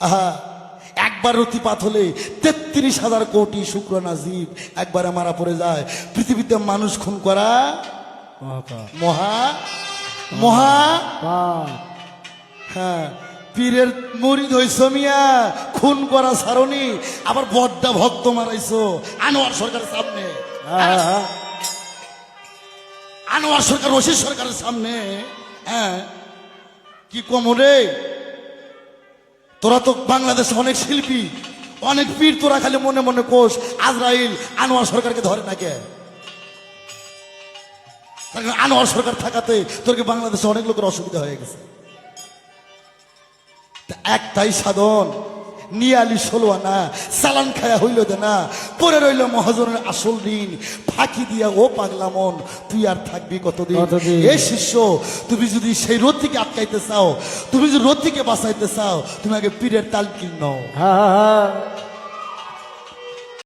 আহা, একবার অতিপাত হলে ৩৩,০০০ কোটি শুক্রানা জীব একবারে মারা পড়ে যায়। পৃথিবীতে মানুষ খুন করা মহা মহা হ্যাঁ, পীরের মুরিদ হইছ মিয়া, খুন করা সারণি, আবার বড্ডা ভক্ত মারাইছো আনোয়ার সরকারের সামনে, আনোয়ার সরকার রশিদ সরকারের সামনে। হ্যাঁ, কি কম রে, তোরা তো বাংলাদেশে অনেক শিল্পী, অনেক পীর, তোরা খালি মনে মনে কোষ আজরাইল আনোয়ার সরকারকে ধরে না কে? আনোয়ার সরকার থাকাতে তোরকে বাংলাদেশে অনেক লোকের অসুবিধা হয়ে গেছে। একটাই সাধন, নিয়ালি 16 আনা চালান খায়া হইল দে না, পরে রইল মহাজনের আসল ঋণ, ফাঁকি দিয়া ও পাগলা মন, তুই আর থাকবি কতদিন? এ শিষ্য, তুমি যদি সেই রথিকে আটকাইতে চাও, তুমি যদি রথিকে বাঁচাইতে চাও, তুমি আগে পীরের তালকিন নাও।